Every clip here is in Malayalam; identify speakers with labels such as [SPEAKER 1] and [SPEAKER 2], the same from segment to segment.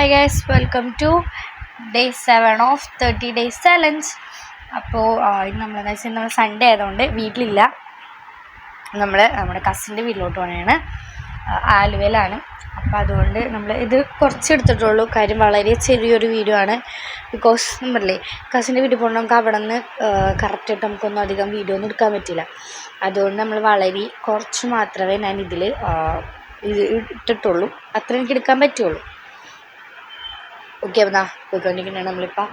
[SPEAKER 1] Hi guys, welcome to day 7 of 30 days challenge. അപ്പോൾ ഇന്ന് നമ്മളെന്ന് വെച്ചാൽ നമ്മൾ സൺഡേ ആയതുകൊണ്ട് വീട്ടിലില്ല. നമ്മുടെ കസിൻ്റെ വീട്ടിലോട്ട് പോകണതാണ്. ആലുവയിലാണ്. അപ്പോൾ അതുകൊണ്ട് നമ്മൾ ഇത് കുറച്ചെടുത്തിട്ടുള്ളൂ. കാര്യം വളരെ ചെറിയൊരു വീഡിയോ ആണ്. ബിക്കോസ് നമ്മളല്ലേ കസിൻ്റെ വീട്ടിൽ പോകണം, നമുക്ക് അവിടെ നിന്ന് കറക്റ്റായിട്ട് നമുക്കൊന്നും അധികം വീഡിയോ ഒന്നും എടുക്കാൻ പറ്റില്ല. അതുകൊണ്ട് നമ്മൾ വളരെ കുറച്ച് മാത്രമേ ഞാൻ ഇതിൽ ഇത് ഇട്ടിട്ടുള്ളൂ. അത്ര എനിക്ക് എടുക്കാൻ പറ്റുള്ളൂ. ഓക്കെ, അപ്പോൾ പോയിക്കൊണ്ടിരിക്കുന്നതാണ്. നമ്മളിപ്പോൾ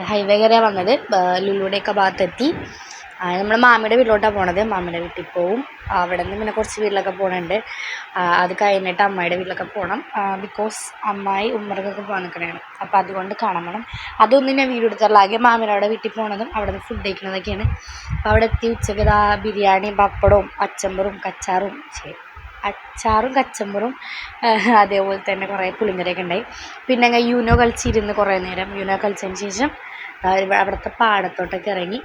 [SPEAKER 1] ഹൈവേ കയറിയാണ് വന്നത്. ലുലുവിൻ്റെയൊക്കെ ഭാഗത്തെത്തി. നമ്മൾ മാമിയുടെ വീട്ടിലോട്ടാണ് പോണത്. മാമിയുടെ വീട്ടിൽ പോവും. അവിടെ നിന്ന് പിന്നെ കുറച്ച് വീട്ടിലൊക്കെ പോകണുണ്ട്. അത് കഴിഞ്ഞിട്ട് അമ്മായിയുടെ വീട്ടിലൊക്കെ പോകണം. ബിക്കോസ് അമ്മായി ഉമ്മറക്കൊക്കെ പോകാൻ നിൽക്കണതാണ്. അപ്പോൾ അതുകൊണ്ട് കാണണം. അതൊന്നും ഞാൻ വീഡിയോ എടുത്തിട്ടുള്ള. ആകെ മാമിയുടെ വീട്ടിൽ പോകണതും അവിടെ നിന്ന് ഫുഡ് കഴിക്കുന്നതൊക്കെയാണ്. അപ്പോൾ അവിടെ എത്തി ഉച്ചയ്ക്ക് ബിരിയാണിയും പപ്പടവും അച്ചമ്പറും കച്ചമ്പറും അതേപോലെ തന്നെ കുറേ പുളിങ്കറിയൊക്കെ ഉണ്ടായി. പിന്നെ അങ്ങനെ യൂനോ കളിച്ചിരുന്ന് കുറേ നേരം. യൂനോ കളിച്ചതിന് ശേഷം അവിടുത്തെ പാടത്തോട്ടൊക്കെ ഇറങ്ങി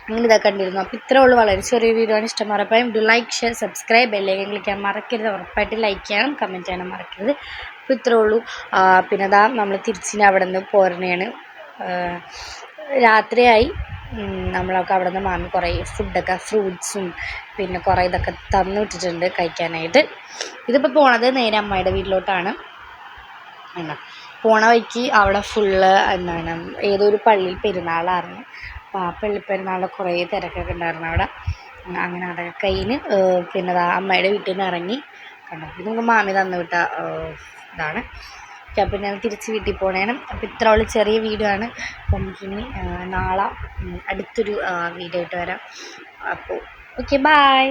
[SPEAKER 1] അങ്ങനെ ഇതൊക്കെ കണ്ടിരുന്നു. അപ്പോൾ ഇത്രേ ഉള്ളൂ. വളരെ ചെറിയ വീഡിയോ ആണ്. ഇഷ്ടമാറപ്പം ഡു ലൈക്ക്, ഷെയർ, സബ്സ്ക്രൈബ്, ബെല്ലൈക്കൻ ക്ലിക്കാൻ മറക്കരുത്. ഉറപ്പായിട്ട് ലൈക്ക് ചെയ്യണം, കമൻറ്റ് ചെയ്യണം മറക്കരുത്. അപ്പോൾ ഇത്രേ ഉള്ളൂ. പിന്നെ നമ്മൾ തിരിച്ചിന് അവിടെ നിന്ന് പോരണയാണ്. രാത്രിയായി. നമ്മളൊക്കെ അവിടെ നിന്ന് മാമി കുറേ ഫുഡൊക്കെ ഫ്രൂട്ട്സും പിന്നെ കുറേ ഇതൊക്കെ തന്നു വിട്ടിട്ടുണ്ട് കഴിക്കാനായിട്ട്. ഇതിപ്പോൾ പോണത് നേരെ അമ്മായിയുടെ വീട്ടിലോട്ടാണ്. പോണ വഴിക്ക് അവിടെ ഫുള്ള് ഏതോ ഒരു പള്ളിയിൽ പെരുന്നാളായിരുന്നു. അപ്പോൾ ആ പെരുന്നാളിൽ കുറേ തിരക്കൊക്കെ ഉണ്ടായിരുന്നു അവിടെ. അങ്ങനെ അതൊക്കെ കഴിഞ്ഞ് പിന്നെ അമ്മയുടെ വീട്ടിൽ നിന്ന് ഇറങ്ങി കണ്ടോ. ഇത് നമുക്ക് മാമി തന്നു വിട്ട ഇതാണ്. അപ്പോൾ ഞാൻ തിരിച്ച് വീട്ടിൽ പോകണേനും. അപ്പോൾ ഇത്ര ഉള്ള ചെറിയ വീഡിയോ ആണ്. അപ്പം നമുക്കിനി നാളെ അടുത്തൊരു വീഡിയോ ആയിട്ട് വരാം. അപ്പോൾ ഓക്കെ, ബൈ.